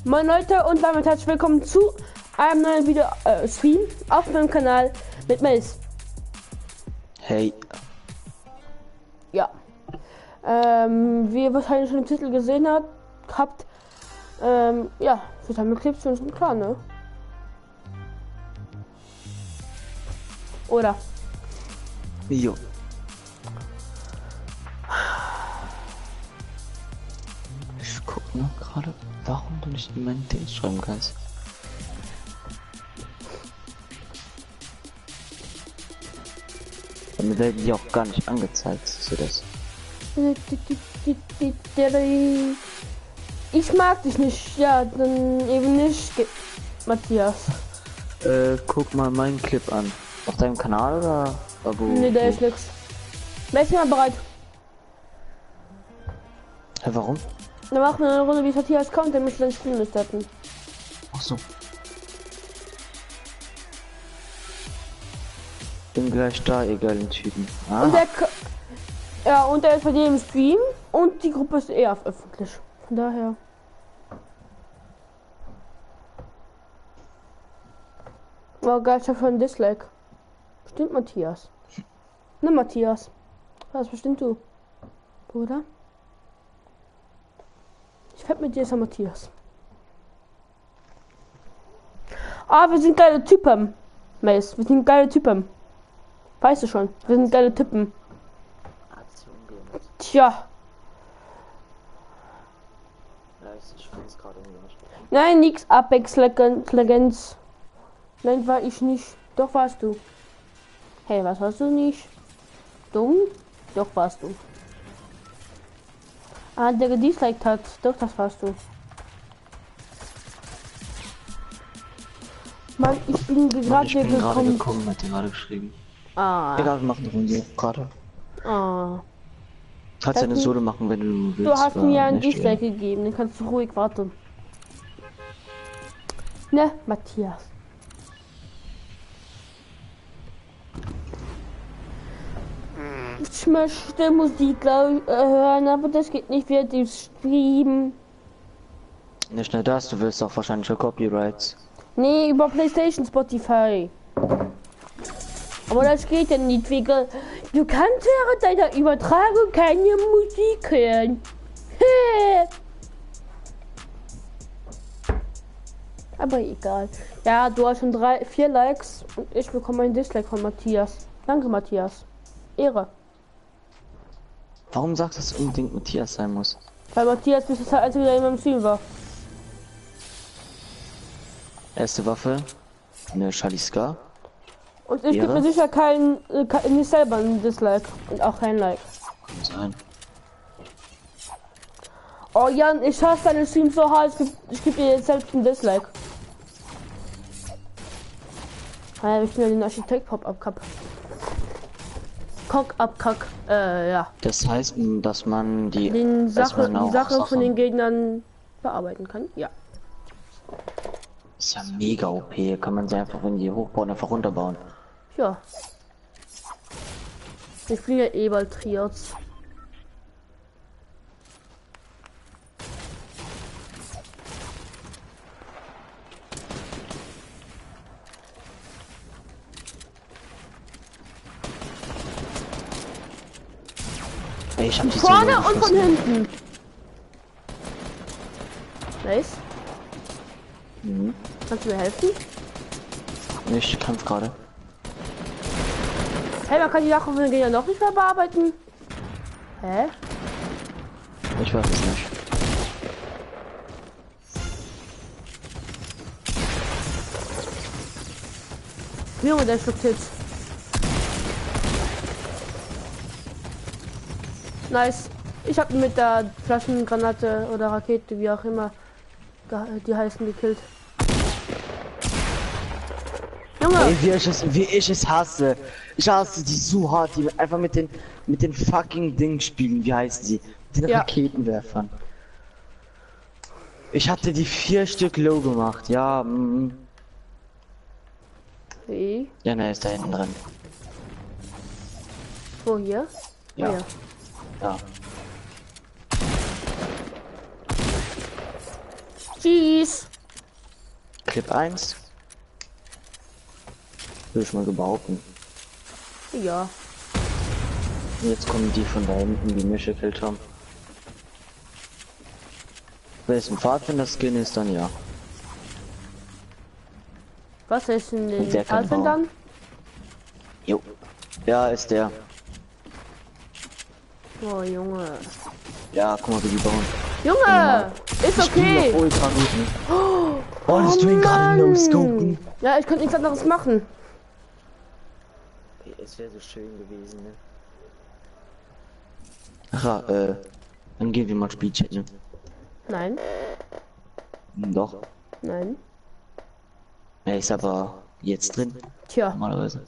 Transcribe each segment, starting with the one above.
Moin Leute und damit herzlich willkommen zu einem neuen Video Stream auf meinem Kanal mit Mace. Hey. Ja. Wie ihr wahrscheinlich schon im Titel gesehen habt, ja, wir haben Clips für unseren Clan, ne? Oder? Jo. Ich guck nur gerade, warum du nicht in meinen Dings schreiben kannst. Mir werden die auch gar nicht angezeigt, siehst du das? Ich mag dich nicht, ja, dann eben nicht, Matthias. Guck mal meinen Clip an. Auf deinem Kanal oder? Ne, da ist nix. Wer ist mal bereit? Hä, warum? Dann machen wir eine Runde, wie Matthias kommt, dann müssen wir das Spiel nicht starten. Ach so. Bin gleich da, egal den Typen. Ah. Und der ist bei dir im Stream und die Gruppe ist eher öffentlich. Von daher. Oh geil, ich hab schon ein Dislike. Bestimmt Matthias. Ne, Matthias. Das bestimmt du. Oder? Ich fänd mit dir ist ja Matthias. Ah, wir sind geile Typen. Mace, wir sind geile Typen. Weißt du schon, wir sind geile Typen. Tja. Nein, nix Apex Legends. Nein, war ich nicht. Doch warst du. Hey, was warst du nicht? Dumm? Doch warst du. Ah, der gedisliked hat. Doch, das warst du. Mann, ich bin gerade gekommen, hat die gerade geschrieben. Ah. Egal, wir machen eine Runde gerade. Ah. Kannst ja eine Solo machen, wenn du willst. Du hast mir ja einen Dislike gegeben, dann kannst du ruhig warten. Ne, Matthias. Ich möchte Musik hören, aber das geht nicht via den Stream. Nicht nur das, du willst auch wahrscheinlich schon Copyrights. Nee, über PlayStation, Spotify. Aber das geht ja nicht, wegen du kannst während deiner Übertragung keine Musik hören. Aber egal. Ja, du hast schon 4 Likes und ich bekomme ein Dislike von Matthias. Danke, Matthias. Ehre. Warum sagst du, dass unbedingt Matthias sein muss? Weil Matthias bis jetzt als wieder in meinem Stream war. Erste Waffe, eine Chaliska. Und ich gebe mir sicher nicht selber ein Dislike und auch kein Like. Sein. Oh Jan, ich hasse deine Stream so hart, ich gebe dir jetzt selbst ein Dislike. Ja, ich bin ja den Architekt Pop-Up-Cup. Cock-Up-Kack, ja. Das heißt, dass man die Sache von den Gegnern bearbeiten kann, ja. Ist ja mega OP, kann man sie einfach, wenn die hochbauen, einfach runterbauen. Ja. Ich bin ja eh bald Trios. Ey, ich hab die vorne und von hinten. Nice. Mhm. Kannst du mir helfen? Ich kämpfe gerade. Hey, man kann die Sache von den Gegnern noch nicht mehr bearbeiten. Hä? Ich weiß es nicht. Junge, der schluckt Hits. Nice. Ich habe mit der Flaschengranate oder Rakete, wie auch immer die heißen, gekillt. Junge! Ey, wie ich es hasse. Ich hasse die so hart, die einfach mit den fucking Dingen spielen. Wie heißen sie? Den Raketenwerfern. Ich hatte die 4 Stück low gemacht, ja. Wie? Ja, ne, ist da hinten drin. Wo, hier? Ja. Oh, ja. Ja. Tschüss. Clip 1. Würde ich mal behaupten. Ja. Jetzt kommen die von da hinten, die mich gekillt haben. Wenn es ein Pfadfinder-Skin ist, dann ja. Was ist denn Und den der kann Pfadfindern? Jo. Ja, ist der. Oh Junge. Ja, guck mal, wie die bauen. Junge! Ist okay! Wolltest du ihn gerade no-scopen? Ja, ich könnte nichts anderes machen. Es wäre so schön gewesen, ne? Ach ja, dann gehen wir mal Spielchat, ne? Nein, Doch. nein. Er ist aber jetzt drin, Tja, normalerweise.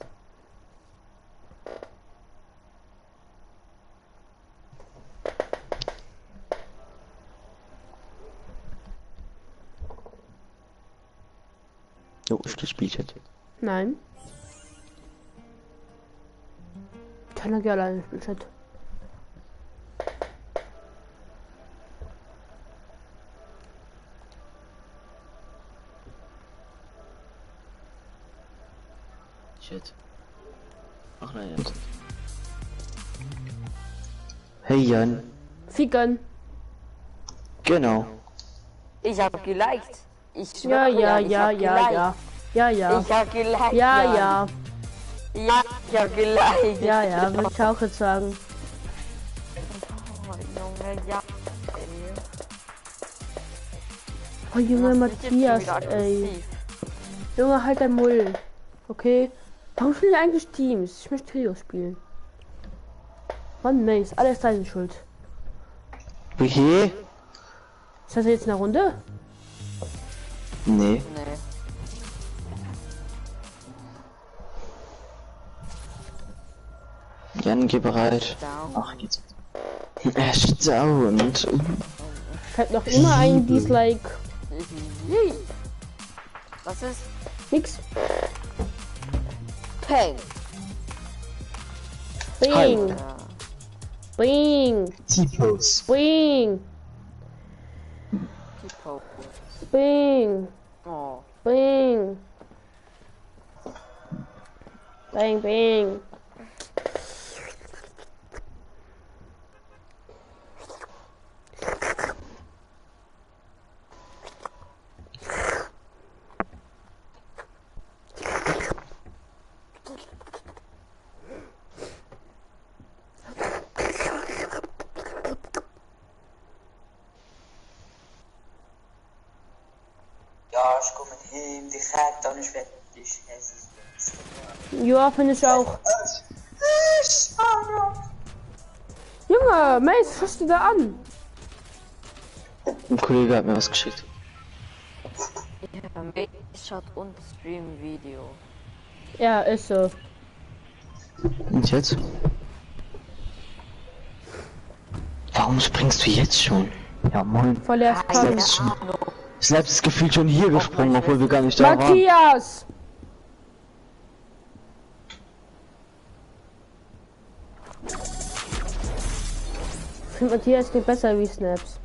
Jo, ich Spielchat. nein. Keiner geht alleine im Chat. Chat. Ach nein, jetzt. Hey Jan. Ficken. Genau. Ich hab geliked. Ich Ja, schwöre, ja, ich ja, hab ja, geliked. ja. Ja, ja. Ich hab geliked. Ja, Jan. ja. Ja, ich hab geliked. Ja, ja, würde ich auch jetzt sagen. Oh, Junge, ja. Oh Junge, Machst mich jetzt Matthias, wieder ey. aggressiv. Junge, halt dein Mull. Okay? Warum spielen wir eigentlich Teams? Ich möchte Trio spielen. Mann, Mace, alles deine Schuld. Wie? Ist das jetzt eine Runde? Nee. Nee. Jan, geh bereit. Down. Ach, jetzt. Erstaunt. Fällt noch immer ein Dislike. Yay. Was ist? Nix. Peng. Bing. Ja. Bing. T-Pose. Bing. Tipo. Bing. Oh. Bing. Bang, bang. Ja, ich komme hin, die gaat dan is weg. Dus Ja, finde ich auch. Junge, Mace, was hast du da an? Ein Kollege hat mir was geschickt. Ja, Make-Shot und Stream-Video. Ja, ist so. Und jetzt? Warum springst du jetzt schon? Ja, moin. Voll der Spam. Selbst ist gefühlt schon hier gesprungen, obwohl wir gar nicht da waren. Matthias! Ich finde Matthias geht besser wie Snaps.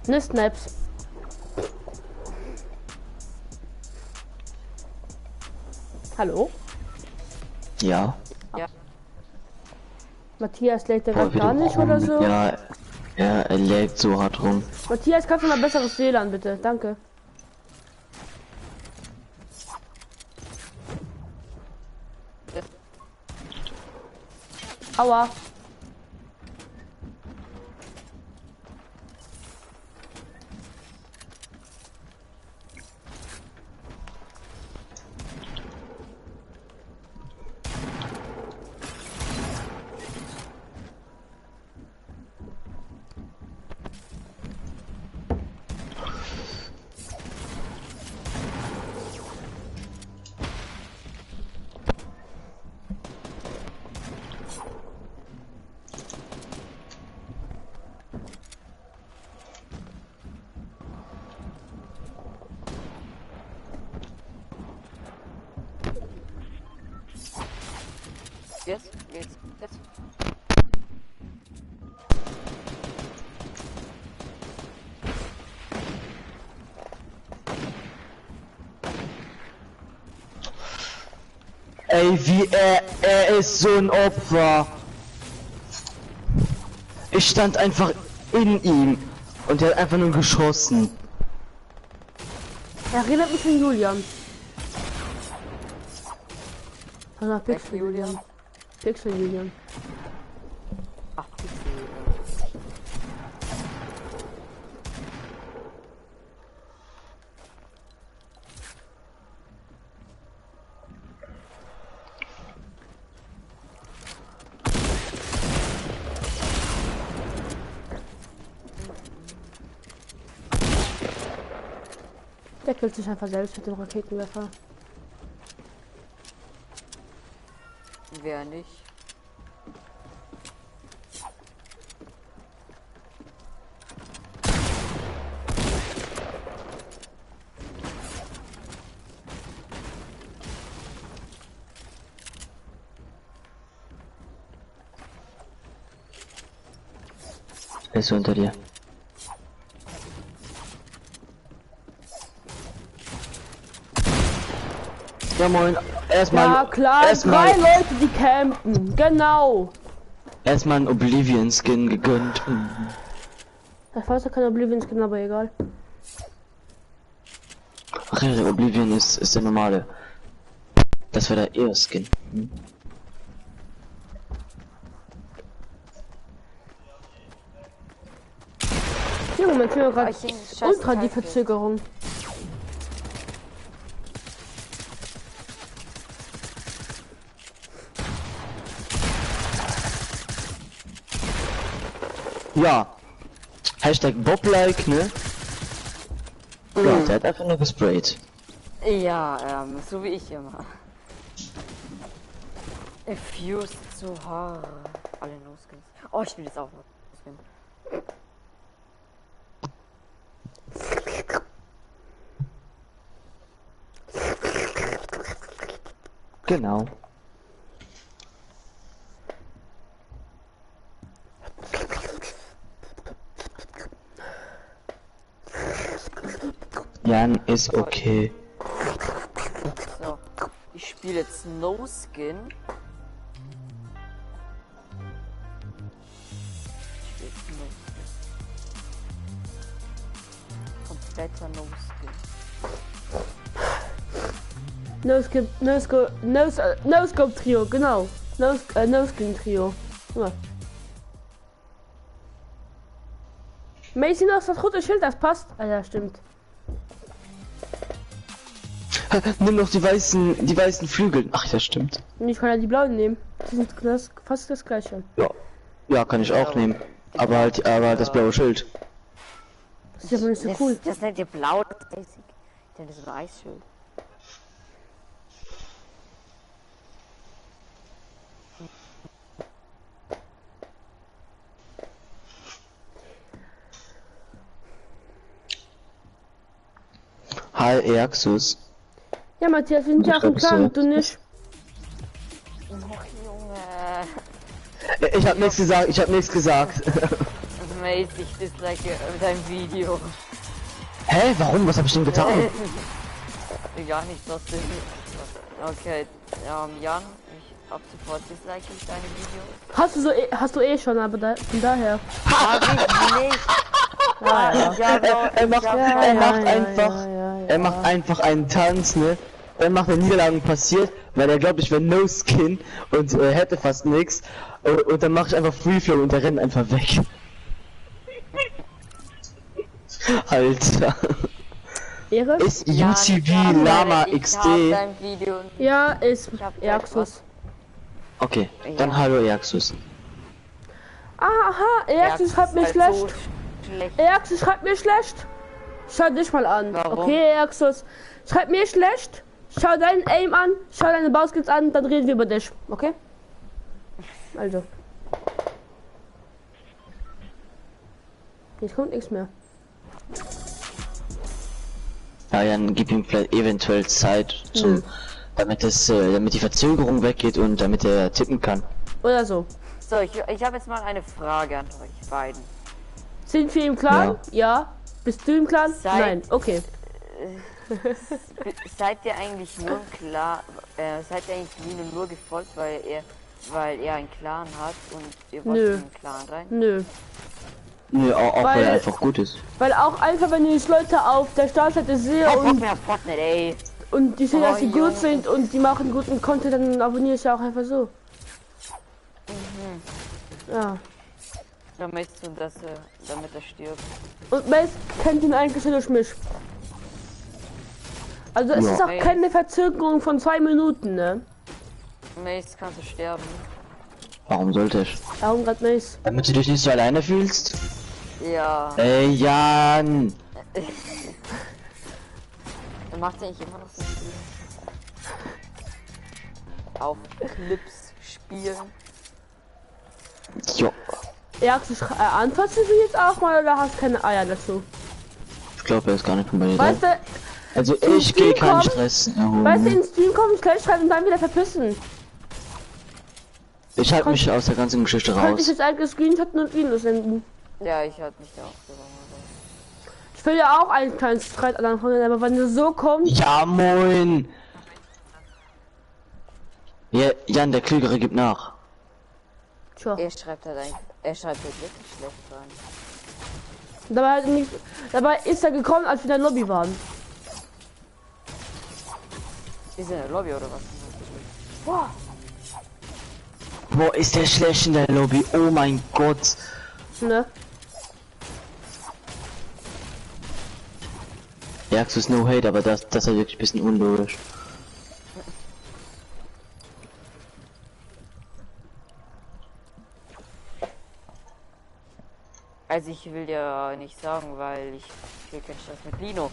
Ne, Snaps. Hallo? Ja. Matthias lädt er Boah, grad gar wieder nicht rum. oder so? Ja, er lädt so hart rum. Matthias, kannst du mal besseres WLAN bitte? Danke. Aua. Jetzt? Jetzt? Jetzt? Ey, wie er ist so ein Opfer. Ich stand einfach in ihm und er hat einfach nur geschossen. Er erinnert mich an Julian. Also Pixel Julian. Pixel Julian. Ach, Der killt sich einfach selbst mit dem Raketenwerfer. wer nicht? Er ist unter dir. Ja moin, erstmal. Ja klar, erstmal, 3 Leute, die campen. Genau. erstmal ein Oblivion Skin gegönnt. Das war kein Oblivion Skin, aber egal. Ach ja, der Oblivion ist der normale. Das war der Skin. Hier Moment, wir Oh, gerade ich denke, scheiß ultra die Teufel. Verzögerung. Ja. Hashtag Boblike, ne? Ja, der hat einfach nur gesprayt. Ja, so wie ich immer. Infused zu hart. Alle No-Skins. Oh, ich will jetzt auch No-Skin. Genau. Jan ist okay. So. Ich spiele jetzt No-Skin. Ich spiele jetzt No-Skin. Kompletter No-Skin. No Scope Trio, genau. No Skin Trio. Ja. Macy, noch das rote Schild, das passt. Ah ja, stimmt. Nimm doch die weißen Flügel. Ach ja, stimmt. Und ich kann ja die blauen nehmen. Die sind fast das gleiche. Ja. Ja, kann ich auch nehmen. Aber das blaue Schild. Das ist aber nicht so cool. Das nennt ihr blau, das ist basic. Ich denke, das ist ein Eisschild. Hi, Eaxus. Ja, Matthias, wir sind ja auch im Clan, und du nicht. Och, Junge. Ich hab nichts gesagt. Mäßig dislike dein Video. Hä? Warum? Was hab ich denn getan? Gar nicht, was du. Okay, Jan, ich ab sofort dislike ich deine Videos. Hast du eh schon, aber von daher. Hab ich nicht. Er macht einfach einen Tanz, ne? Dann macht eine Niederlagen passiert, weil er glaubt, ich wäre No Skin und hätte fast nichts. Und dann mache ich einfach Free Flow und der rennt einfach weg. Alter. Ehre? Ist UCV Lama XD. Ja, ist hab Eaxus. Okay, dann hallo Eaxus. Aha, Eaxus schreibt mir schlecht. schlecht. Eaxus schreibt mir schlecht. Schau dich mal an. Warum? Okay, Eaxus. Schreib mir schlecht. Schau deinen Aim an. Schau deine Bauskills an. Dann reden wir über dich. Okay? Also. Jetzt kommt nichts mehr. Ja, dann gib ihm vielleicht eventuell Zeit zum, damit die Verzögerung weggeht und damit er tippen kann. Oder so. So, ich habe jetzt mal eine Frage an euch beiden. Sind wir im Clan? Ja. Bist du im Clan? Seid- Nein. Okay. Seid ihr eigentlich nur klar, seid ihr eigentlich Lino nur gefolgt, weil er einen Clan hat und ihr wollt Nö. in den Clan rein? Nö. Nö, auch weil Weil- er einfach gut ist. Weil auch einfach, wenn ich Leute auf der Startseite sehe Kein Bock und, mehr auf Fortnite, ey. die sehen, dass Oh, sie gut Junge. sind und die machen guten Content, dann abonniere ich ja auch einfach so. Ja. Dann möchtest du, damit er stirbt. Und Mace kennt ihn eigentlich nur durch mich. Also es Ja. ist auch keine Verzögerung von 2 Minuten, ne? Mace, kannst du sterben. Warum sollte ich? Warum gerade Mace? Damit du dich nicht so alleine fühlst? Ja. Ey, Jan! Er macht eigentlich immer noch so viel. Auf Clips spielen. Jo, Ja, antwortest du jetzt auch mal oder hast keine Eier dazu? ich glaube, er ist gar nicht von bei dir. Weißt du, Also zum ich gehe Stream keinen kommen? Stress. weißt du, ins Stream kommen, gleich schreiben und dann wieder verpissen. Ich halte mich aus der ganzen Geschichte Könnte ich raus. jetzt eigentlich Screenshotten und Videos senden. Ja, ich hatte mich da auch gewonnen. Ich will ja auch einen kleinen Streit anfangen, aber wenn du so kommst, Ja, moin! Ja, Jan, der Klügere gibt nach. tja. Er schreibt halt wirklich schlecht rein. Dabei ist er gekommen, als wir in der Lobby waren. Ist in der Lobby oder was? Boah. Boah, ist der schlecht in der Lobby. Oh mein Gott. Ne? Ja, es ist no hate, aber das ist halt wirklich ein bisschen unlogisch. Also ich will ja nicht sagen, weil ich will keinen Stress mit Lino.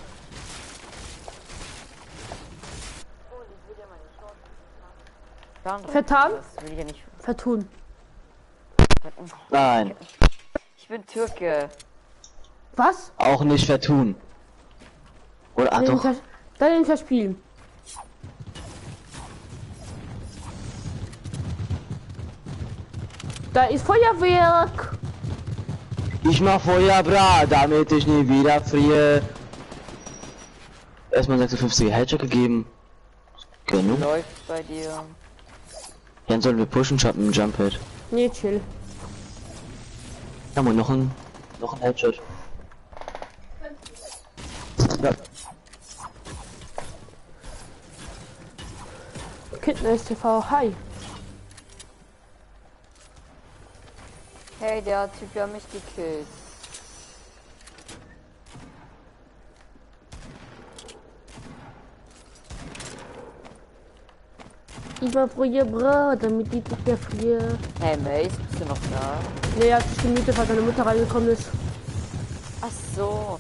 Vertan? Das will ich ja nicht. Vertun. Nein, Ich bin Türke. Was? auch nicht vertun. Oder ah, doch. Dann den verspielen. Da ist Feuerwerk. Ich mach Feuer, bra, damit ich nie wieder friere. Erstmal 56er Headshot gegeben. Genug. Läuft bei dir. Jan, sollen wir pushen, ich hab einen Jump Hit. Nee, chill. Ja, und noch ein Headshot. Ja. Kidness TV, hi. Hey, der Typ hat mich gekillt. Ich war früher bra, damit ich nicht mehr friere. Hey Mace, bist du noch da? Nee, er hat sich gemütet, weil seine Mutter reingekommen ist. Ach so.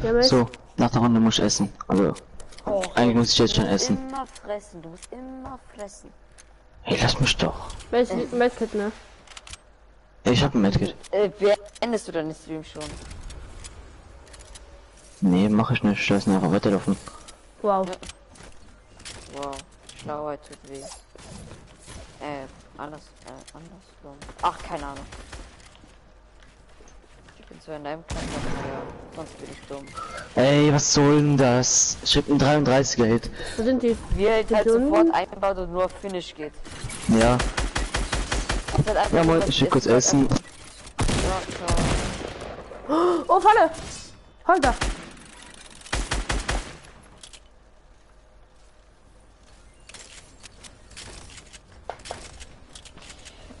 Ja, Mace? So, nach der Runde muss ich essen. Also, Oh, eigentlich muss ich jetzt schon du musst essen. immer fressen, du musst immer fressen. Hey, lass mich doch. Mace liegt ein Medkit, ne? Ich hab ein Medkit. Beendest du deinen Stream schon? Nee, mach ich nicht. Lass ihn einfach weiterlaufen. Wow. Wow, Schlauheit tut weh. Andersrum. Ach, keine Ahnung. Ich bin so in deinem Klasse, ja, sonst bin ich dumm. Ey, was soll denn das? Ich hab einen 33er Hit. Wo sind die? Wie er halt unten? sofort einbaut und nur auf Finish geht. Ja. Ist halt einfach Ja, nur moin, das ich will kurz ist halt essen. einfach- Ja, ciao. Oh, Falle! Holger!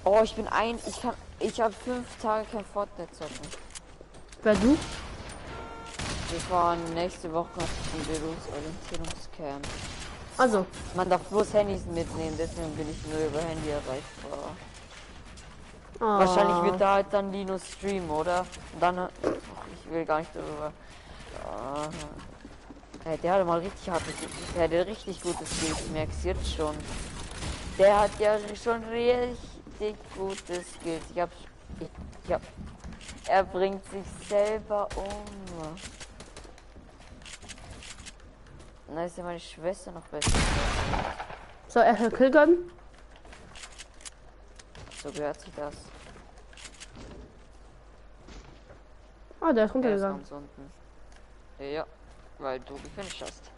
Oh, ich habe 5 Tage kein Fortnite zocken. Wer du? Wir fahren nächste Woche zum Bildungsorientierungscamp. Also, Man darf bloß Handys mitnehmen, deswegen bin ich nur über Handy erreichbar. Wahrscheinlich wird da halt dann Linus streamen, oder? Und dann, ich will gar nicht darüber. Der hat mal richtig hart, der hat richtig gutes Skills, ich merk's jetzt schon. Der hat ja schon richtig gutes Skills. Er bringt sich selber um. Na, ist ja meine Schwester noch besser. So, erstmal Kill gönnen. So gehört sich das. Ah, der ist Er ist runtergegangen. ganz unten. Ja, weil du gefinisht hast.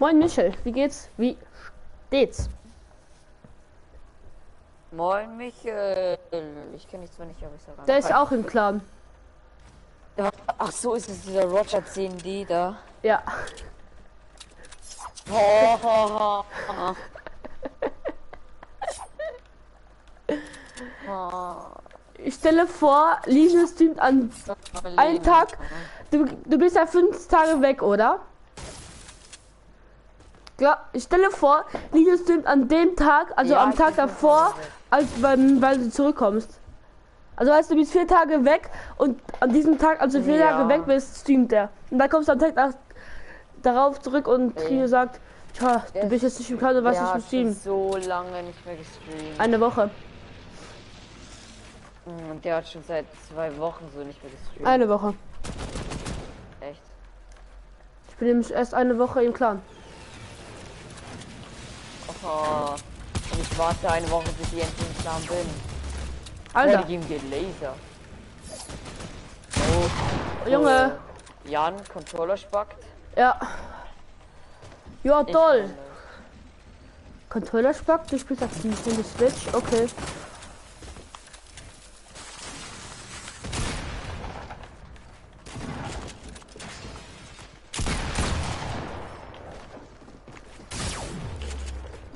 Moin Michel, wie geht's? Wie steht's? Moin Michael. Ich kenne dich zwar nicht, aber ich sag Der ist auch im Clan. Ach so, ist es dieser Roger 10D da. Ja. Ho, ho, ho, ho. Ich stelle vor, Linus streamt an einen Tag. Du bist ja 5 Tage weg, oder? Ja, ich stelle vor, Linus streamt an dem Tag, also Ja, am ich Tag bin 5 davor, Tage weg. als weil du zurückkommst. Also heißt, du bist 4 Tage weg und an diesem Tag, als du 4 Ja. Tage weg bist, streamt er. Und dann kommst du am Tag darauf zurück und Trio sagt, tja, du bist jetzt nicht im Clan, du warst Der nicht im hat Stream. schon so lange nicht mehr gestreamt. Eine Woche. Und der hat schon seit 2 Wochen so nicht mehr gestreamt. Eine Woche. Echt? Ich bin nämlich erst eine Woche im Clan. Oh. Und ich warte eine Woche, bis ich endlich im Clan bin. Alter, Oh, die geben dir Laser. Oh, Junge. Jan, Controller spackt. Ja. Ja, Ich toll. kann das. Controller spackt, du spielst aktiv in die Switch, okay.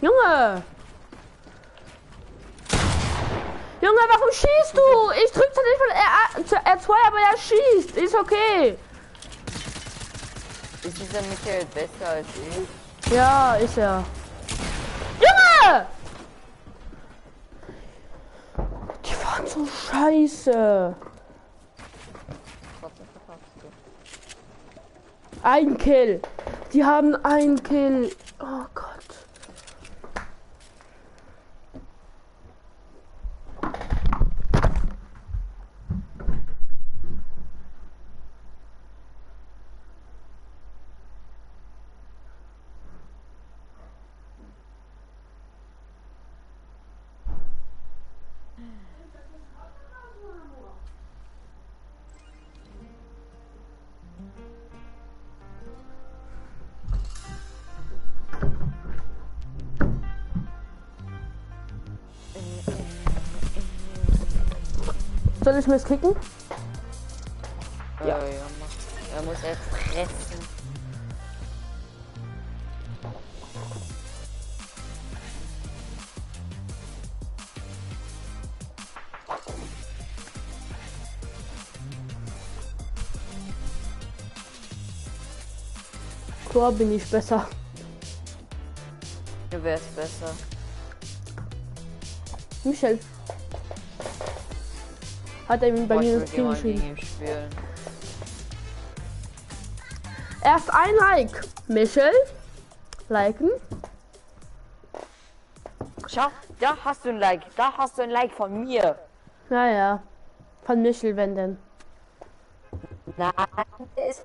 Junge! Junge, warum schießt du? Ich drück zwar nicht von R2, aber er schießt. Ist okay. Ist dieser Michael besser als ich? Ja, ist er. Junge! Die waren so scheiße. Trotzdem verkaufst du. Ein Kill. Die haben einen Kill. Oh Gott. Soll ich mir das klicken? Ja, mach. Er muss erst fressen. Tor bin ich besser. Du wärst besser. Michel. Hat er bei mir Ich das will Team mal gegen geschrieben. ihn spielen. Erst ein Like. Michel. Liken. Schau, da hast du ein Like. Da hast du ein Like von mir. Naja. Von Michel, wenn denn. Nein, der ist.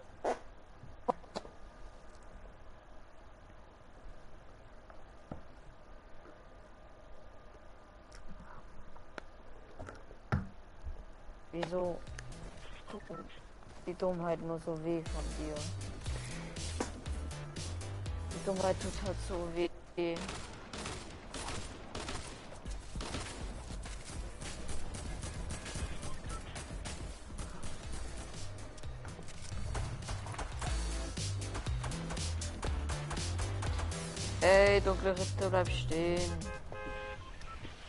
Wieso tut die Dummheit nur so weh von dir? Die Dummheit tut halt so weh. Ey, dunkle Ritter, bleib stehen.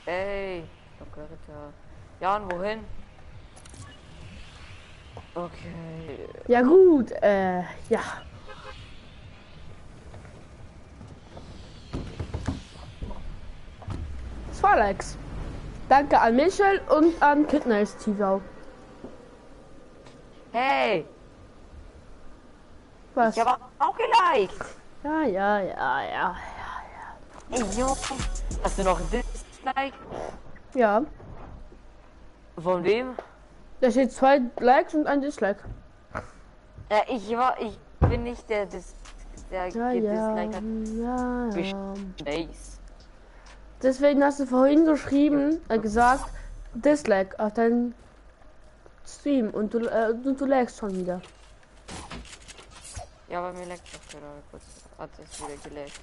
Ey, dunkle Ritter. Jan, wohin? Okay. Ja gut, ja. Das war Alex. Danke an Michel und an Kidnice TV. Hey, Was? ich habe auch geliked. Ja. Ey, Junge, hast du noch ein Dislike? Ja. Von wem? Da steht 2 Likes und ein Dislike. Ich bin nicht der Ja. gedisliked hat. Nice. Deswegen hast du vorhin geschrieben, gesagt, Dislike auf deinen Stream und du lagst schon wieder. Ja, aber mir leckt das gerade kurz. Hat es wieder geleckt.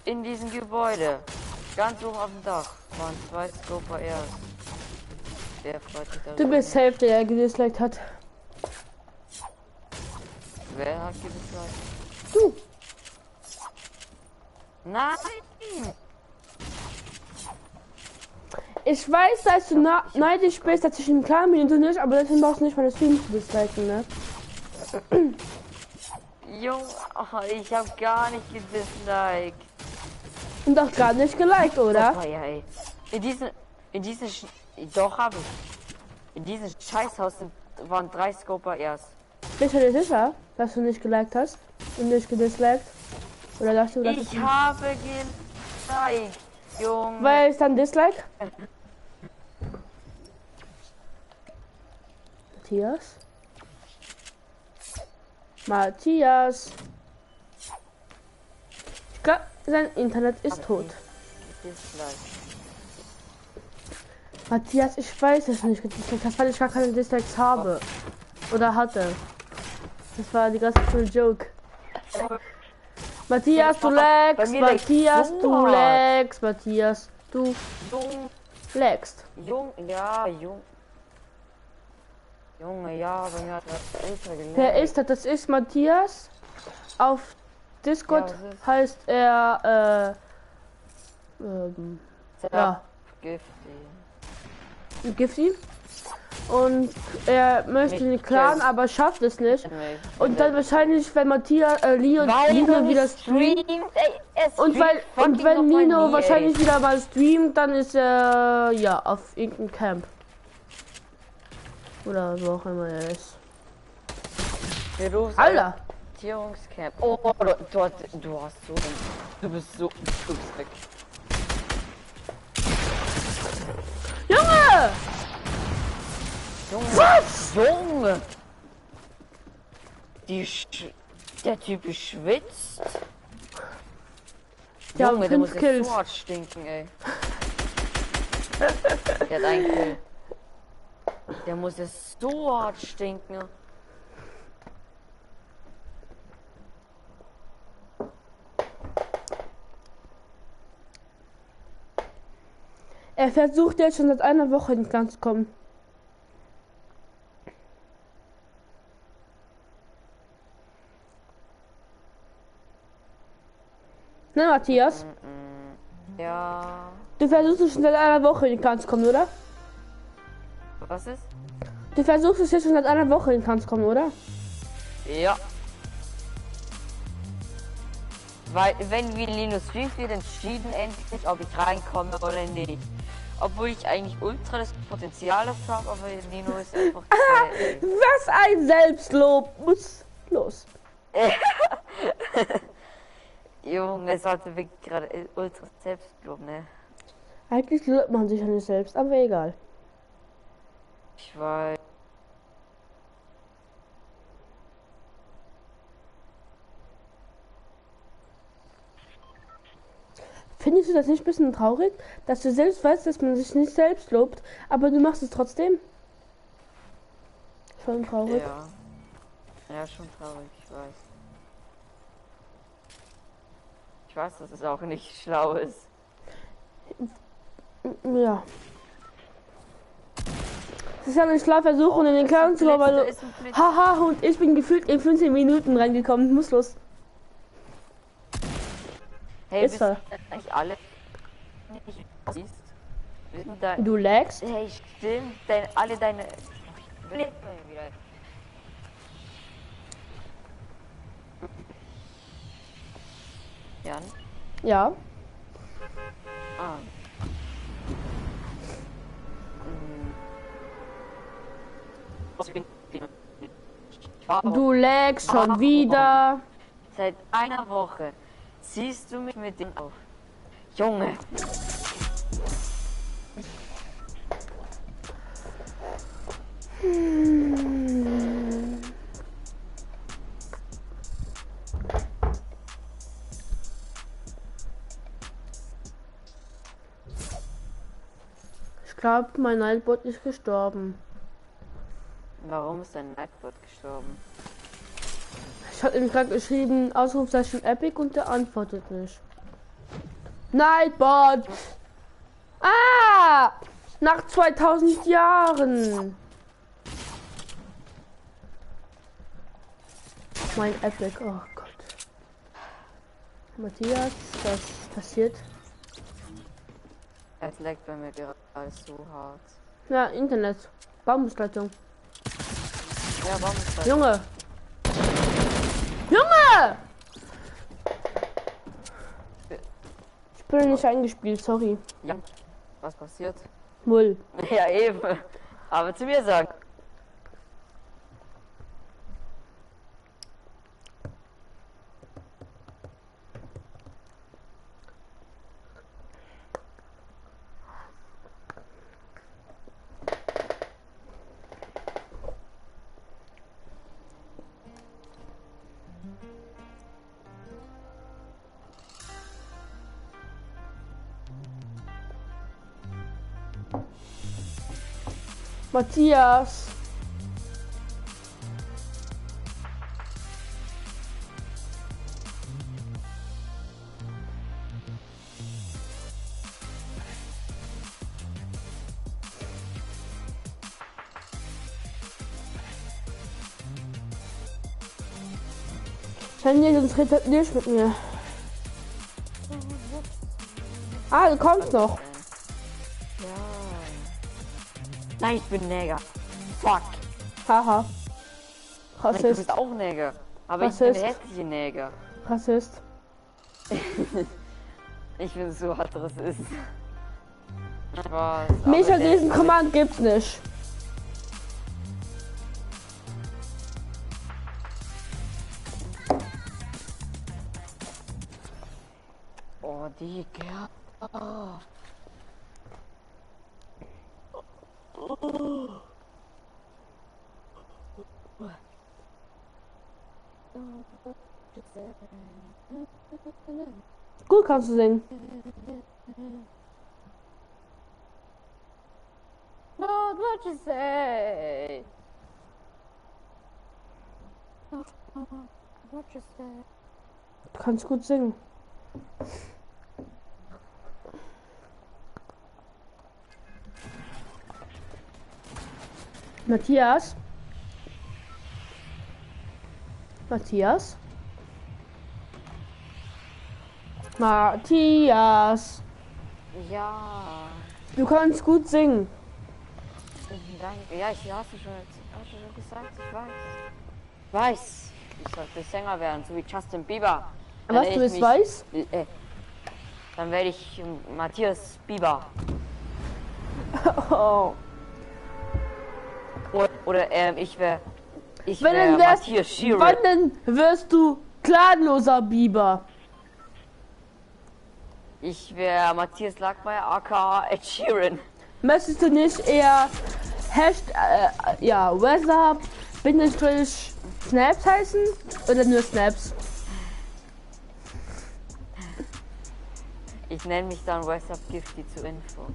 In diesem Gebäude, ganz oben auf dem Dach, waren 2 Scoper erst. Wer freut sich darüber? Du bist safe, der gedisliked hat. Wer hat gedisliked? Du. Nein! Ich weiß, dass du neidisch bist, dass ich im Clan bin und du nicht, aber deswegen brauchst du nicht meine Streams zu disliken, ne? Junge, oh, ich hab gar nicht gedisliked. Und auch gar nicht geliked, oder? Oh, ja, ey. Doch hab ich. In diesem Scheißhaus waren 3 Scoper erst. Bist du dir sicher, dass du nicht geliked hast und nicht gedisliked? Oder dachtest du, dass Ich habe geliked, Junge. Weil es dann Dislike? Matthias. Ich glaube, sein Internet ist tot. Dislike. Matthias, ich weiß es nicht gedisliked hast, weil ich gar keine Dislikes habe. Oder hatte. Das war die ganze Joke. Matthias, du lagst. Matthias, du lagst. Matthias, du lagst. Junge, ja, bei mir hat das Ultra gelernt. Wer ist das? Das ist Matthias. Auf Discord Ja, was ist? heißt er, ja, Gifty. Und er möchte Nicht den Clan, Jess. aber schafft es nicht. Und dann wahrscheinlich, wenn Matthias, Nino wieder streamt. Und wenn Nino wahrscheinlich wieder mal streamt, dann ist er, ja, auf irgendeinem Camp. Oder wo auch immer er ist. Alter! Berufsorientierungscamp. Oh, du hast so. Du bist weg. Junge! Was? Junge! Der Typ schwitzt. Ja, Junge, der muss 5 ja Kills. so hart stinken, ey. Der hat einen Kill. Der muss ja so hart stinken. Er versucht jetzt schon seit einer Woche in den Clan zu kommen. Ne, Matthias? Ja. Du versuchst es schon seit einer Woche in den Clan zu kommen, oder? Was ist? Du versuchst es jetzt schon seit einer Woche in den Clan zu kommen, oder? Ja. Weil, wenn wir Linus streamt, wird entschieden endlich, ob ich reinkomme oder nicht. Obwohl ich eigentlich ultra das Potenzial dafür habe, aber Lino ist einfach geil. Was ein Selbstlob! Muss los. Junge, es sollte wirklich gerade ultra Selbstlob, ne? Eigentlich lobt man sich ja nicht selbst, aber egal. Ich weiß. Findest du das nicht ein bisschen traurig, dass du selbst weißt, dass man sich nicht selbst lobt, aber du machst es trotzdem? Schon traurig. Ja. Ja, schon traurig, ich weiß. Ich weiß, dass es auch nicht schlau ist. Ja. Es ist ja ein Schlafversuch und in den Clan zu kommen, weil du... Haha, und ich bin gefühlt in 15 Minuten reingekommen. Muss los. Hey, Ist bist er. du eigentlich alle nicht siehst? Du lagst? Hey, stimmt, alle deine... Jan? Ja. Ah. Du lagst schon wieder. Seit einer Woche siehst du mich mit dem auf. Junge. Ich glaube, mein Nightbot ist gestorben. Warum ist dein Nightbot gestorben? Ich habe ihm gerade geschrieben, Ausrufzeichen Epic und der antwortet nicht. Nightbot! Ah! Nach 2000 Jahren! Mein Epic, oh Gott. Matthias, was passiert? Es leckt bei mir gerade so hart. Ja, Internet. Bambusleitung. Ja, warum ist das? Junge! Junge! Ich bin nicht eingespielt, sorry. Ja. Was passiert? Null. Ja, eben. Aber zu mir sagen. Matthias. Handy, sonst redet nicht mit mir. Ah, du kommst noch. Ja. Nein, ich bin Neger. Fuck. Haha. Nein, du Rassist. bist auch Neger. Aber Was ich bin ist? der hässliche Neger. Rassist. Ich bin so hart Rassist. Spaß. Mich aber an diesen der- Command gibt's nicht. Oh, Digga. Oh. Gut kannst du singen. Not what you say. What you say. Du kannst gut singen. Matthias? Matthias? Matthias! Ja. Du kannst gut singen. Danke. Ja, hast du schon gesagt, ich weiß. Ich weiß. Ich sollte Sänger werden, so wie Justin Bieber. Dann Was, werde du ich es weißt? Dann werde ich Matthias Bieber. Oh. Oder ich wäre Wenn dann wärst, Matthias Sheeran. wann denn wirst du planloser Biber? Ich wäre Matthias Lackmeier, aka Ed Sheeran. Möchtest du nicht eher WhatsApp Bindestrich Snaps heißen oder nur Snaps? Ich nenne mich dann WhatsApp Gifty zur Info.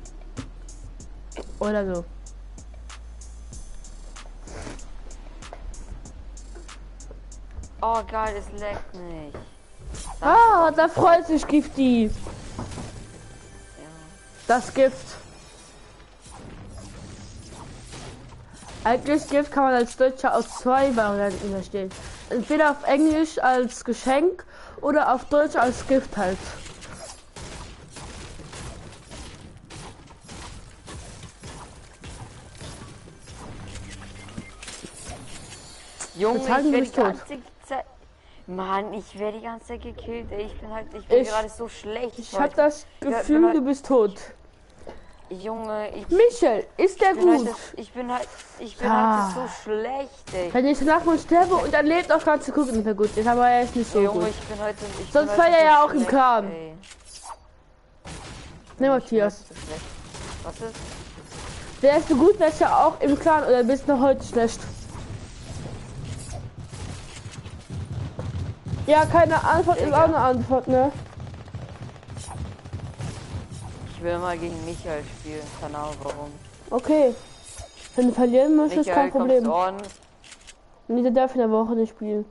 Oder so. Oh geil, es leckt nicht. Ah, da freut sich Gifty. Ja. Das Gift. Eigentlich Gift kann man als Deutscher aus zwei Varianten verstehen. Entweder auf Englisch als Geschenk oder auf Deutsch als Gift halt. Junge, Sagen, ich du werde bist tot. die Mann, ich werde die ganze Zeit gekillt, ey. Ich bin gerade so schlecht. Ich hab das Gefühl, du bist tot. Junge, Michael, ist der gut? Ich bin halt so schlecht, ey. Wenn ich nach mir sterbe und dann lebt auch ganz gucken, nicht mehr gut. Ist aber er ist nicht so Junge, gut. Sonst war er ja auch im Clan. Ne, Matthias. Was ist? Wärst du gut, wärst du ja auch im Clan oder bist du noch heute schlecht? Ja, keine Antwort ist auch eine Antwort, ne? Ich will mal gegen Michael spielen, keine Ahnung warum. Okay. Wenn du verlieren möchtest, kein Problem. Nee, der darf in der Woche nicht spielen.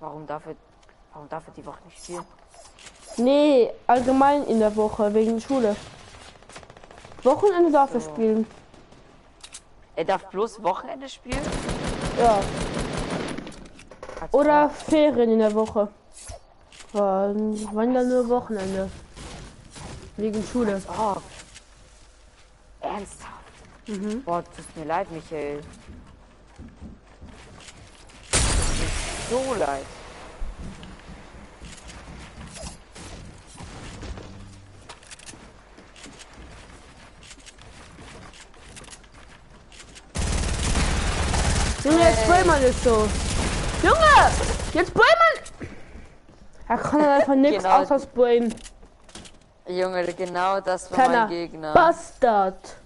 Warum darf er die Woche nicht spielen? Nee, allgemein in der Woche, wegen Schule. Wochenende darf er spielen. Er darf bloß Wochenende spielen? Ja. Oder Ferien in der Woche. Wann dann nur Wochenende? Wegen Schule. Oh. Ernsthaft? Mhm. Boah, tut mir leid, Michael. Tut mir so leid. Junge, jetzt spray man nicht so. Junge! Jetzt spray man! Er kann einfach nichts genau. Außer sprayen. Junge, genau das war Kleiner mein Gegner. Bastard!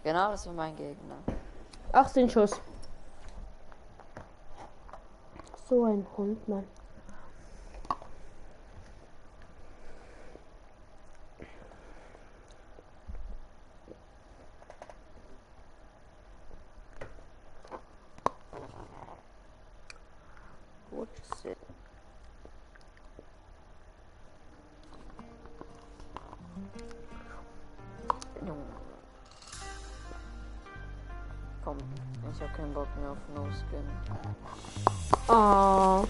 Genau, das war mein Gegner. 18 Schuss. So ein Hund, Mann. Gut, komm, ich hab keinen Bock mehr auf No-Skin. Oh.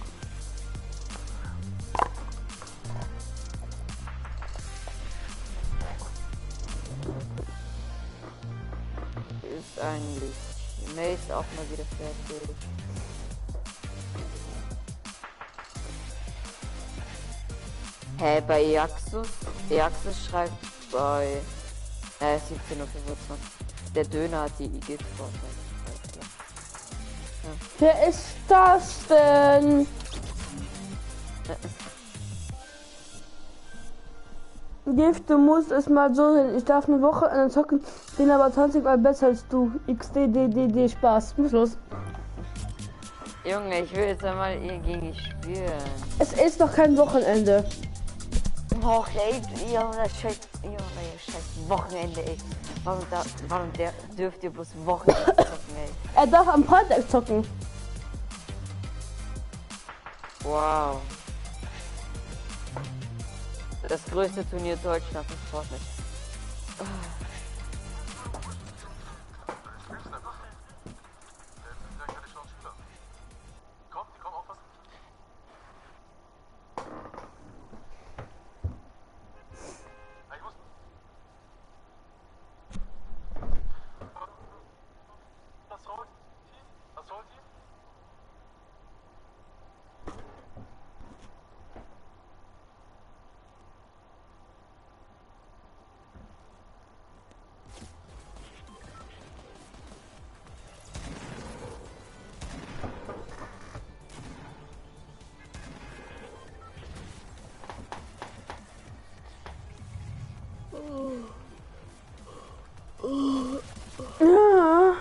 Ist eigentlich. May ist auch mal wieder fertig. Hä, bei Eaxus schreibt bei 17:25 Uhr. Der Döner hat die Gift vor. Ja. Wer ist das denn? Gift, du musst es mal so sehen. Ich darf eine Woche an den zocken, bin aber 20 Mal besser als du. XDDDD Spaß. Muss los. Junge, ich will jetzt einmal gegen dich spielen. Es ist doch kein Wochenende. Och ey, Junge, scheiß Wochenende, ey. Warum dürft ihr bloß Wochenende zocken, ey? Er darf am Freitag zocken. Wow. Das größte Turnier Deutschlands ist Fortnite. Ja,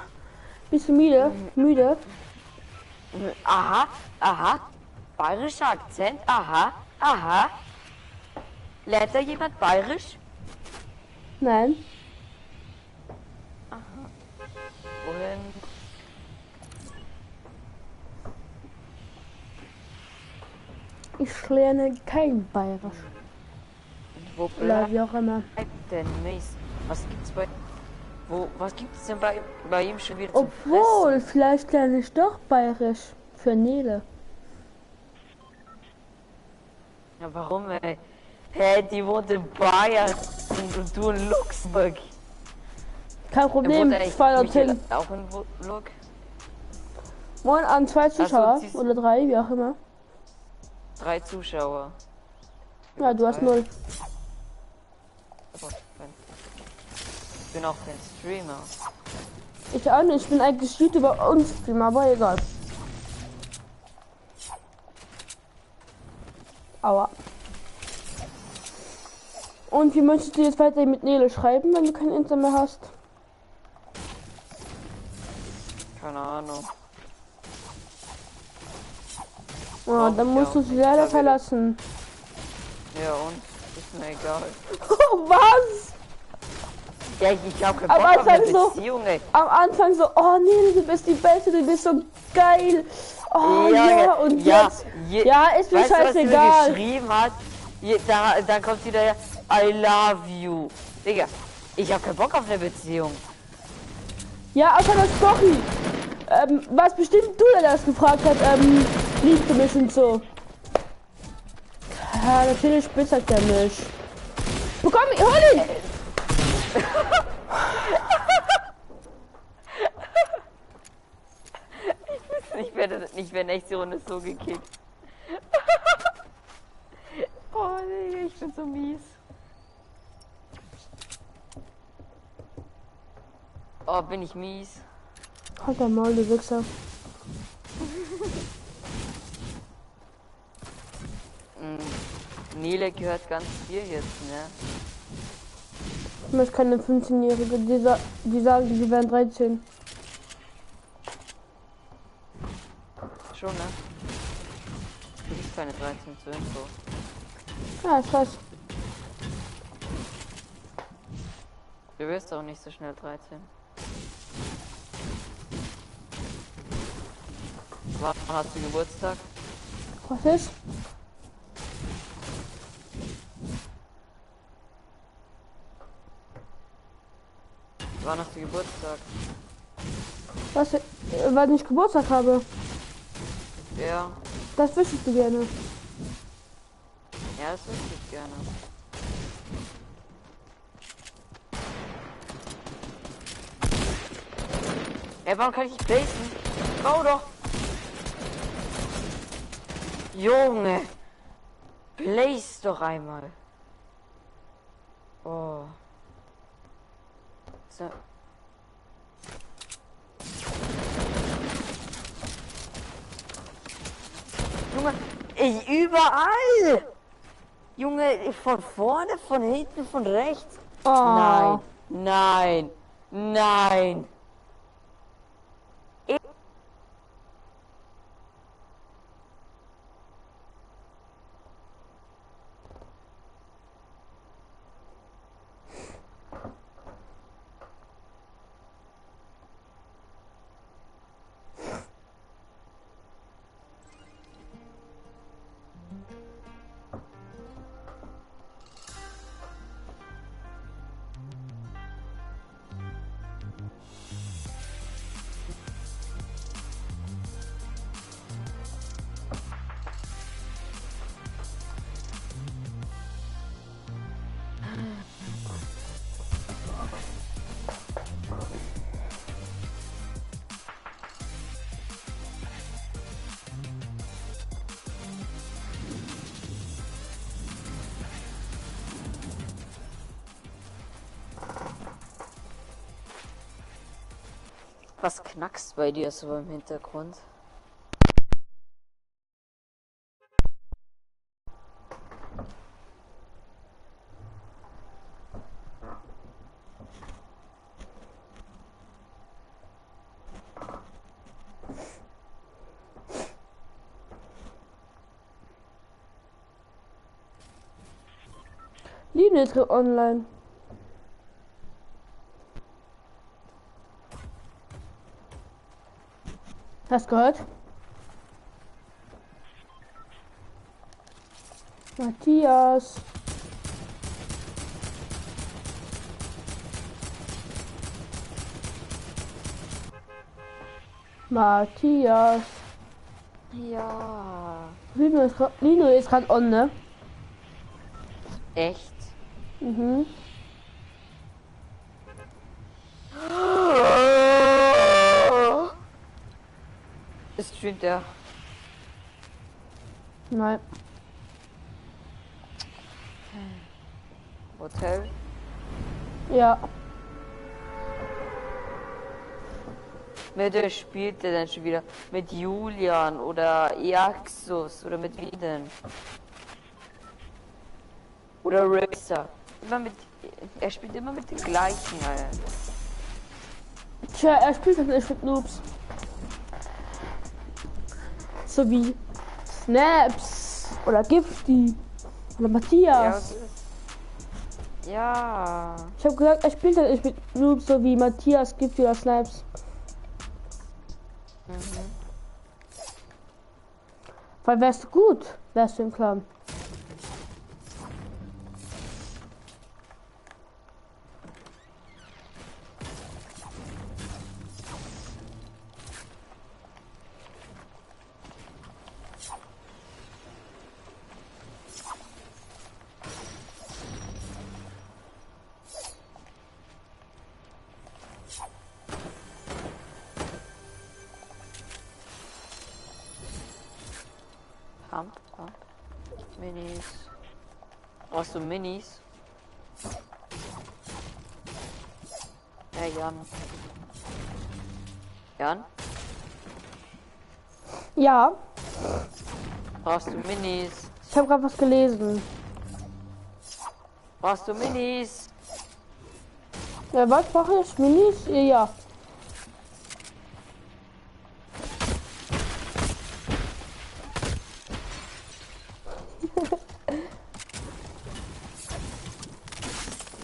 bisschen müde. Aha. Bayerischer Akzent, aha. Lernt da jemand bayerisch? Nein. Aha. Wohin? Ich lerne kein Bayerisch. Wo Oder wie auch immer. denn Mist? Was gibt's denn bei ihm schon wieder Obwohl, vielleicht lerne ich doch Bayerisch für Nele. Ja, warum, ey? Hä, die wohnt in Bayern und du in Luxemburg. Kein Problem, ich fahre dorthin. Auch in Luck? Moin an 2 Zuschauer siehst- oder 3, wie auch immer. 3 Zuschauer. Ja, du hast 0. Ich bin auch kein Streamer. Ich auch nicht, ich bin eigentlich YouTuber und Streamer, aber egal. Aua. Und wie möchtest du jetzt weiter mit Nele schreiben, wenn du kein Internet mehr hast? Keine Ahnung. Oh, dann musst du sie leider verlassen. Ja und? Ist mir egal. Oh, was? Ja, ich hab keinen Am Bock auf eine Anfang so- Beziehung, ey. Am Anfang so, oh nee, du bist die Beste, du bist so geil. Oh ja, und jetzt. Ja, ist mir weißt du, was sie mir scheißegal. geschrieben hat? Da kommt wieder ja, I love you. Digga, ich hab keinen Bock auf eine Beziehung. Ja, aber das Kochen. Was bestimmt du, der das gefragt hat, liebst du mich und so. Ja, natürlich spitzert der mich. Bekomm ich, hol ihn! Ich werde nächste Runde so gekickt. Oh nee, ich bin so mies. Oh, bin ich mies. Halt dein Maul, du Wichser. Nele gehört ganz viel jetzt, ne? Ich möchte keine 15-Jährige, die sagen, die wären 13. Schon, ne? Du bist keine 13 zur Info. Ja, ich weiß. Du wirst auch nicht so schnell 13. Wann hast du Geburtstag? Was ist? Wann hast du Geburtstag? Was, weil ich Geburtstag habe. Ja. Das wüsstest du gerne. Ja, das wüsste ich gerne. Ey, warum kann ich nicht placen? Bau doch! Junge! Place doch einmal! Oh. So. Junge, überall! Junge, von vorne, von hinten, von rechts. Oh. Nein, nein, nein. Was knackst bei dir so im Hintergrund? Linie online. Hast gehört? Matthias. Matthias. Ja. Lino ist gerade on, ne? Echt? Mhm. Streamt der? Nein. Hotel? Ja. Mit der spielt der dann schon wieder? Mit Julian oder Iaxus oder mit wie denn? Oder Rixa. Er spielt immer mit den gleichen, Alter. Tja, er spielt halt nicht mit Noobs. So wie Snaps oder Gifty oder Matthias. Ja. Ich habe gesagt, er spielt halt nicht mit Noobs, so wie Matthias, Gifty oder Snaps. Weil wärst du gut, wärst du im Clan. Pump. Minis. Brauchst du Minis? Ja, Jan. Jan? Ja, Brauchst du Minis? ich habe gerade was gelesen. Brauchst du Minis? Ja, was brauche ich? Minis? Ja.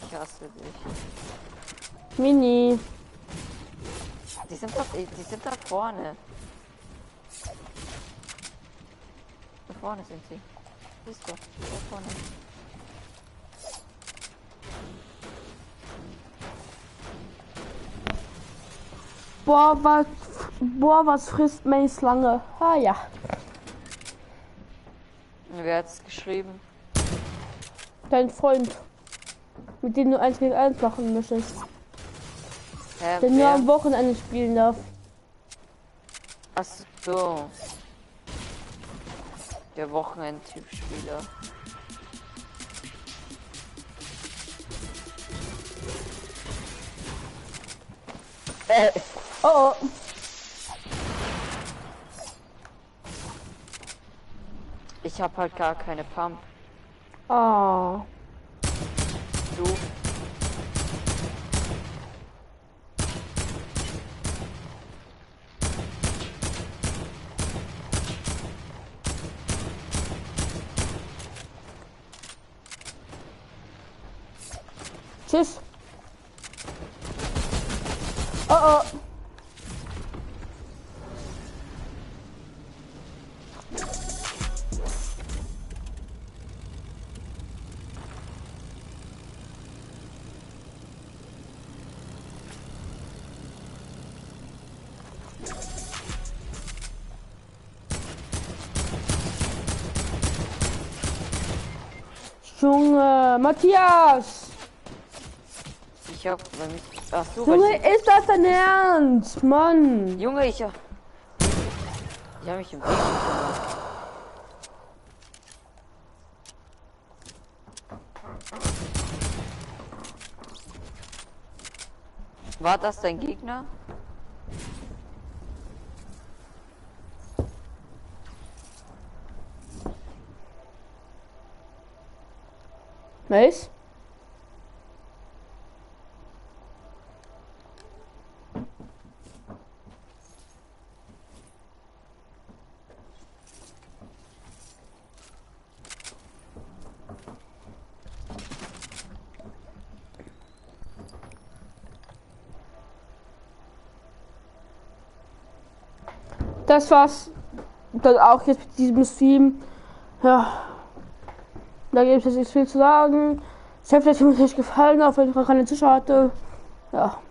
Ich hasse dich. Mini. Die sind da vorne. Da vorne sind sie. Siehst du? Da vorne. Boah, was frisst Mace lange? Ah ja. Wer hat's geschrieben? Dein Freund. Mit dem du 1 gegen 1 machen möchtest. Der nur Wer? am Wochenende spielen darf. Ach so. Der Wochenend-Typ-Spieler. Oh, oh. Ich hab halt gar keine Pump. Ah. Du? Tschüss. Oh oh. Junge, Matthias! Ich hab nämlich. Ach so, Junge, ist das dein Ernst? Mann! Junge, ich hab mich im Weg gemacht. War das dein Gegner? Nice. Das war's dann auch jetzt mit diesem Stream. Ja, da gibt es jetzt nicht viel zu sagen. Ich hoffe, dass es euch gefallen hat, auch wenn ich noch keine Zuschauer hatte. Ja.